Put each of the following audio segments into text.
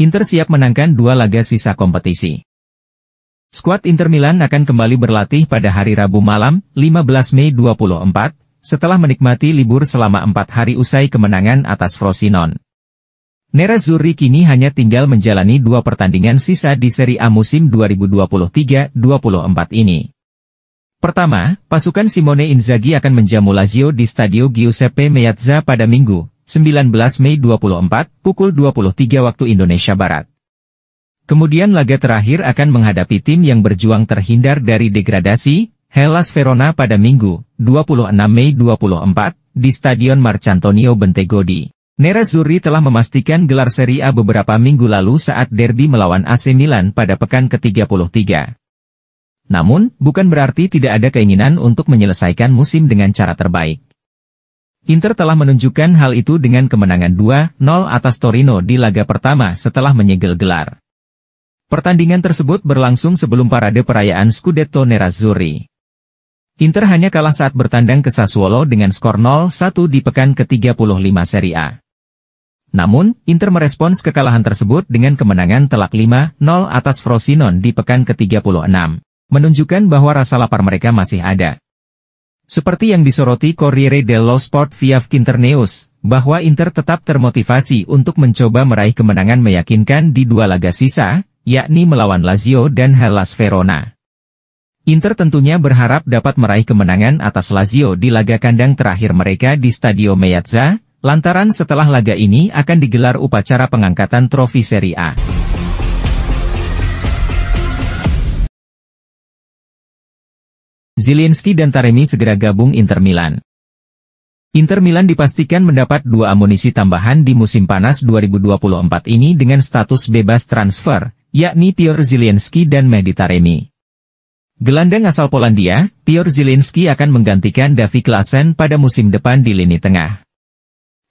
Inter siap menangkan 2 laga sisa kompetisi. Skuad Inter Milan akan kembali berlatih pada hari Rabu malam, 15 Mei 2024, setelah menikmati libur selama 4 hari usai kemenangan atas Frosinone. Nerazzurri kini hanya tinggal menjalani 2 pertandingan sisa di Serie A musim 2023-24 ini. Pertama, pasukan Simone Inzaghi akan menjamu Lazio di Stadio Giuseppe Meazza pada Minggu, 19 Mei 2024, pukul 23 waktu Indonesia Barat. Kemudian laga terakhir akan menghadapi tim yang berjuang terhindar dari degradasi, Hellas Verona pada Minggu, 26 Mei 2024, di Stadion Marcantonio Bentegodi. Nerazzurri telah memastikan gelar Serie A beberapa minggu lalu saat derby melawan AC Milan pada pekan ke-33. Namun, bukan berarti tidak ada keinginan untuk menyelesaikan musim dengan cara terbaik. Inter telah menunjukkan hal itu dengan kemenangan 2-0 atas Torino di laga pertama setelah menyegel gelar. Pertandingan tersebut berlangsung sebelum parade perayaan Scudetto Nerazzurri. Inter hanya kalah saat bertandang ke Sassuolo dengan skor 0-1 di pekan ke-35 Serie A. Namun, Inter merespons kekalahan tersebut dengan kemenangan telak 5-0 atas Frosinone di pekan ke-36, menunjukkan bahwa rasa lapar mereka masih ada. Seperti yang disoroti Corriere dello Sport via Internews, bahwa Inter tetap termotivasi untuk mencoba meraih kemenangan meyakinkan di 2 laga sisa, yakni melawan Lazio dan Hellas Verona. Inter tentunya berharap dapat meraih kemenangan atas Lazio di laga kandang terakhir mereka di Stadio Meazza, lantaran setelah laga ini akan digelar upacara pengangkatan trofi Serie A. Zielinski dan Taremi segera gabung Inter Milan. Inter Milan dipastikan mendapat 2 amunisi tambahan di musim panas 2024 ini dengan status bebas transfer, yakni Piotr Zielinski dan Mehdi Taremi. Gelandang asal Polandia, Piotr Zielinski akan menggantikan Davy Klaassen pada musim depan di lini tengah.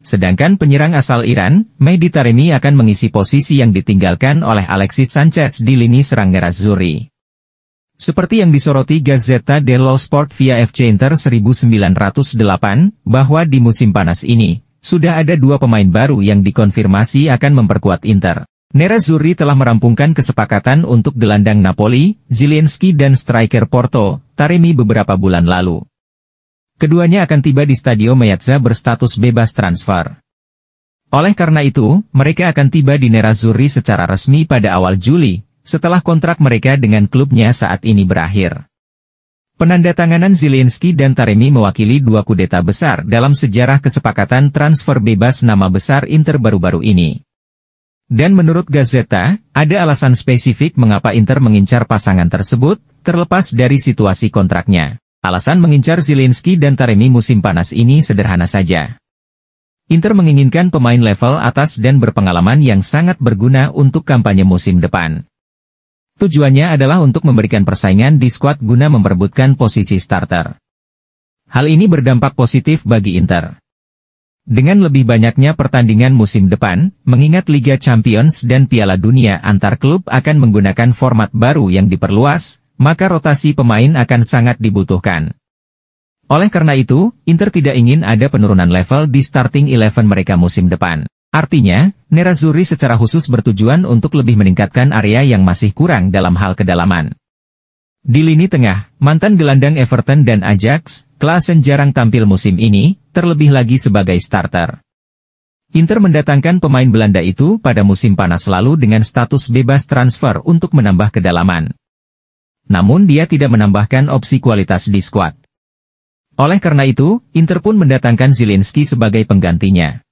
Sedangkan penyerang asal Iran, Mehdi Taremi akan mengisi posisi yang ditinggalkan oleh Alexis Sanchez di lini serang Nerazzurri. Seperti yang disoroti Gazzetta dello Sport via FC Inter 1908, bahwa di musim panas ini, sudah ada 2 pemain baru yang dikonfirmasi akan memperkuat Inter. Nerazzurri telah merampungkan kesepakatan untuk gelandang Napoli, Zielinski dan striker Porto, Taremi beberapa bulan lalu. Keduanya akan tiba di Stadio Meazza berstatus bebas transfer. Oleh karena itu, mereka akan tiba di Nerazzurri secara resmi pada awal Juli, setelah kontrak mereka dengan klubnya saat ini berakhir. Penandatanganan Zielinski dan Taremi mewakili 2 kudeta besar dalam sejarah kesepakatan transfer bebas nama besar Inter baru-baru ini. Dan menurut Gazzetta, ada alasan spesifik mengapa Inter mengincar pasangan tersebut, terlepas dari situasi kontraknya. Alasan mengincar Zielinski dan Taremi musim panas ini sederhana saja. Inter menginginkan pemain level atas dan berpengalaman yang sangat berguna untuk kampanye musim depan. Tujuannya adalah untuk memberikan persaingan di skuad guna memperebutkan posisi starter. Hal ini berdampak positif bagi Inter. Dengan lebih banyaknya pertandingan musim depan, mengingat Liga Champions dan Piala Dunia antar klub akan menggunakan format baru yang diperluas, maka rotasi pemain akan sangat dibutuhkan. Oleh karena itu, Inter tidak ingin ada penurunan level di starting 11 mereka musim depan. Artinya, Nerazzurri secara khusus bertujuan untuk lebih meningkatkan area yang masih kurang dalam hal kedalaman. Di lini tengah, mantan gelandang Everton dan Ajax, Klaassen jarang tampil musim ini, terlebih lagi sebagai starter. Inter mendatangkan pemain Belanda itu pada musim panas lalu dengan status bebas transfer untuk menambah kedalaman. Namun dia tidak menambahkan opsi kualitas di skuad. Oleh karena itu, Inter pun mendatangkan Zielinski sebagai penggantinya.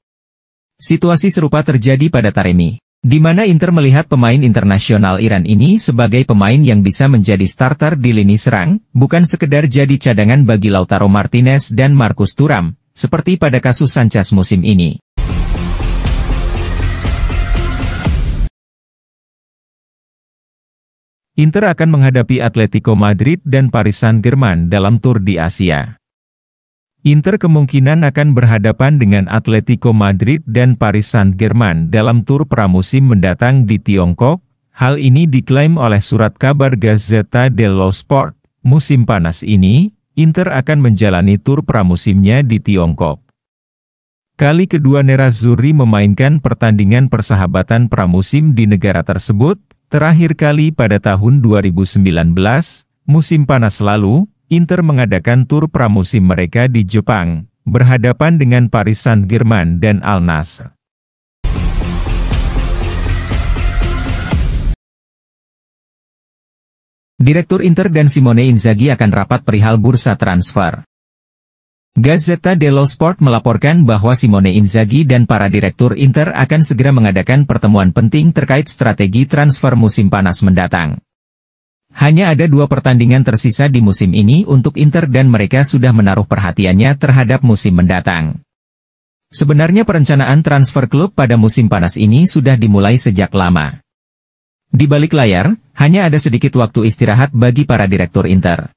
Situasi serupa terjadi pada Taremi, di mana Inter melihat pemain internasional Iran ini sebagai pemain yang bisa menjadi starter di lini serang, bukan sekedar jadi cadangan bagi Lautaro Martinez dan Marcus Thuram, seperti pada kasus Sanchez musim ini. Inter akan menghadapi Atletico Madrid dan Paris Saint-Germain dalam tur di Asia. Inter kemungkinan akan berhadapan dengan Atletico Madrid dan Paris Saint-Germain dalam tur pramusim mendatang di Tiongkok. Hal ini diklaim oleh surat kabar Gazzetta dello Sport. Musim panas ini, Inter akan menjalani tur pramusimnya di Tiongkok. Kali kedua Nerazzurri memainkan pertandingan persahabatan pramusim di negara tersebut, terakhir kali pada tahun 2019, musim panas lalu, Inter mengadakan tur pramusim mereka di Jepang, berhadapan dengan Paris Saint-Germain dan Al Nassr. Direktur Inter dan Simone Inzaghi akan rapat perihal bursa transfer. Gazzetta dello Sport melaporkan bahwa Simone Inzaghi dan para direktur Inter akan segera mengadakan pertemuan penting terkait strategi transfer musim panas mendatang. Hanya ada 2 pertandingan tersisa di musim ini untuk Inter dan mereka sudah menaruh perhatiannya terhadap musim mendatang. Sebenarnya perencanaan transfer klub pada musim panas ini sudah dimulai sejak lama. Di balik layar, hanya ada sedikit waktu istirahat bagi para direktur Inter.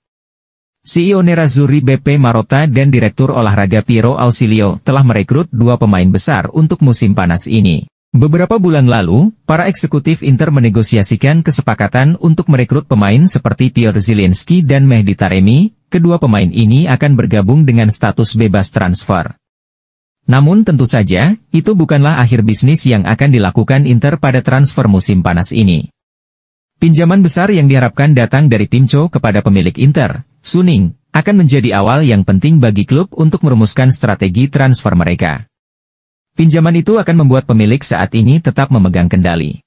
CEO Nerazzurri Beppe Marotta dan Direktur Olahraga Piero Ausilio telah merekrut 2 pemain besar untuk musim panas ini. Beberapa bulan lalu, para eksekutif Inter menegosiasikan kesepakatan untuk merekrut pemain seperti Piotr Zielinski dan Mehdi Taremi. Kedua pemain ini akan bergabung dengan status bebas transfer. Namun tentu saja, itu bukanlah akhir bisnis yang akan dilakukan Inter pada transfer musim panas ini. Pinjaman besar yang diharapkan datang dari tim Co kepada pemilik Inter, Suning, akan menjadi awal yang penting bagi klub untuk merumuskan strategi transfer mereka. Pinjaman itu akan membuat pemilik saat ini tetap memegang kendali.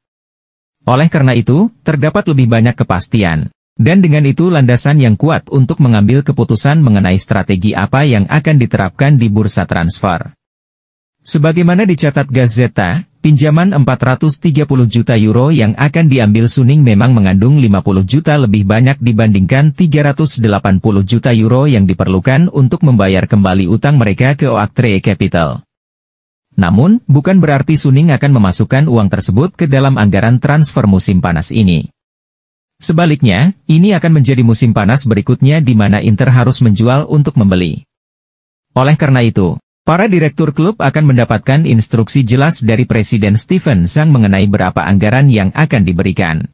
Oleh karena itu, terdapat lebih banyak kepastian. Dan dengan itu landasan yang kuat untuk mengambil keputusan mengenai strategi apa yang akan diterapkan di bursa transfer. Sebagaimana dicatat Gazzetta, pinjaman 430 juta euro yang akan diambil Suning memang mengandung 50 juta lebih banyak dibandingkan 380 juta euro yang diperlukan untuk membayar kembali utang mereka ke Oaktree Capital. Namun, bukan berarti Suning akan memasukkan uang tersebut ke dalam anggaran transfer musim panas ini. Sebaliknya, ini akan menjadi musim panas berikutnya di mana Inter harus menjual untuk membeli. Oleh karena itu, para direktur klub akan mendapatkan instruksi jelas dari Presiden Steven Sang mengenai berapa anggaran yang akan diberikan.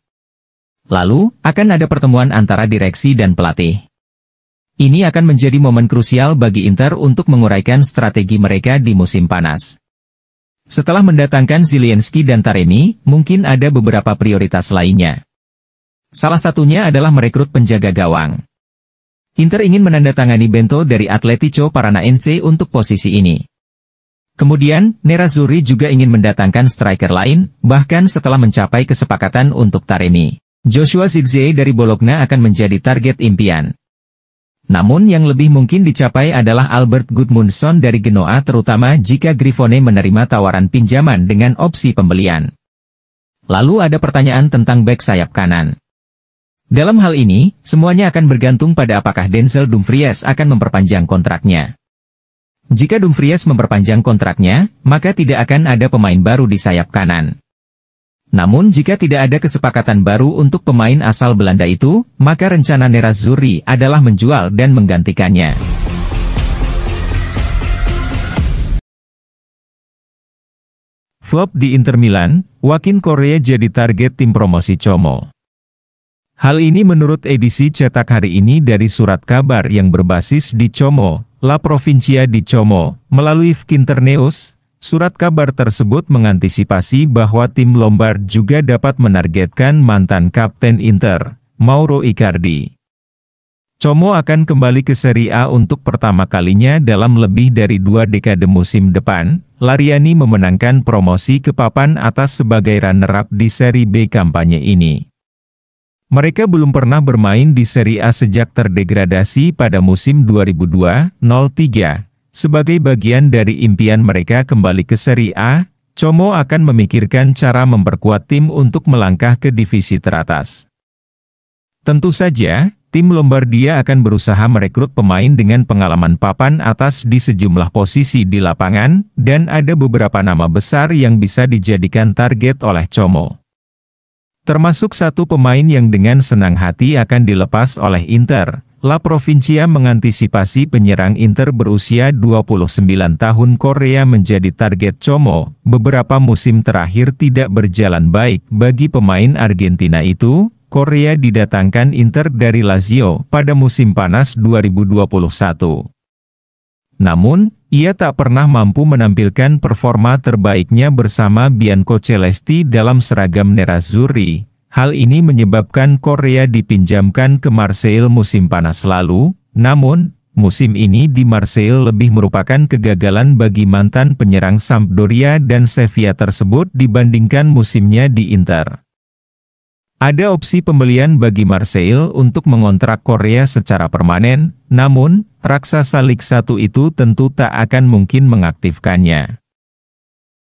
Lalu, akan ada pertemuan antara direksi dan pelatih. Ini akan menjadi momen krusial bagi Inter untuk menguraikan strategi mereka di musim panas. Setelah mendatangkan Zielinski dan Taremi, mungkin ada beberapa prioritas lainnya. Salah satunya adalah merekrut penjaga gawang. Inter ingin menandatangani Bento dari Atletico Paranaense untuk posisi ini. Kemudian, Nerazzurri juga ingin mendatangkan striker lain, bahkan setelah mencapai kesepakatan untuk Taremi. Joshua Zirkzee dari Bologna akan menjadi target impian. Namun yang lebih mungkin dicapai adalah Albert Gudmundsson dari Genoa terutama jika Grifone menerima tawaran pinjaman dengan opsi pembelian. Lalu ada pertanyaan tentang bek sayap kanan. Dalam hal ini, semuanya akan bergantung pada apakah Denzel Dumfries akan memperpanjang kontraknya. Jika Dumfries memperpanjang kontraknya, maka tidak akan ada pemain baru di sayap kanan. Namun jika tidak ada kesepakatan baru untuk pemain asal Belanda itu, maka rencana Nerazzurri adalah menjual dan menggantikannya. Flop di Inter Milan, Joaquin Correa jadi target tim promosi Como. Hal ini menurut edisi cetak hari ini dari surat kabar yang berbasis di Como, La Provincia di Como, melalui Finternews. Surat kabar tersebut mengantisipasi bahwa tim Lombard juga dapat menargetkan mantan kapten Inter, Mauro Icardi. Como akan kembali ke Serie A untuk pertama kalinya dalam lebih dari 2 dekade musim depan. Lariani memenangkan promosi ke papan atas sebagai runner-up di Serie B kampanye ini. Mereka belum pernah bermain di Serie A sejak terdegradasi pada musim 2002-03. Sebagai bagian dari impian mereka kembali ke Serie A, Como akan memikirkan cara memperkuat tim untuk melangkah ke divisi teratas. Tentu saja, tim Lombardia akan berusaha merekrut pemain dengan pengalaman papan atas di sejumlah posisi di lapangan, dan ada beberapa nama besar yang bisa dijadikan target oleh Como. Termasuk satu pemain yang dengan senang hati akan dilepas oleh Inter. La Provincia mengantisipasi penyerang Inter berusia 29 tahun Korea menjadi target Como. Beberapa musim terakhir tidak berjalan baik bagi pemain Argentina itu. Korea didatangkan Inter dari Lazio pada musim panas 2021. Namun, Ia tak pernah mampu menampilkan performa terbaiknya bersama Bianco Celesti dalam seragam nerazzurri. Hal ini menyebabkan Korea dipinjamkan ke Marseille musim panas lalu, namun, musim ini di Marseille lebih merupakan kegagalan bagi mantan penyerang Sampdoria dan Sevilla tersebut dibandingkan musimnya di Inter. Ada opsi pembelian bagi Marseille untuk mengontrak Korea secara permanen, namun, raksasa Liga 1 itu tentu tak akan mungkin mengaktifkannya.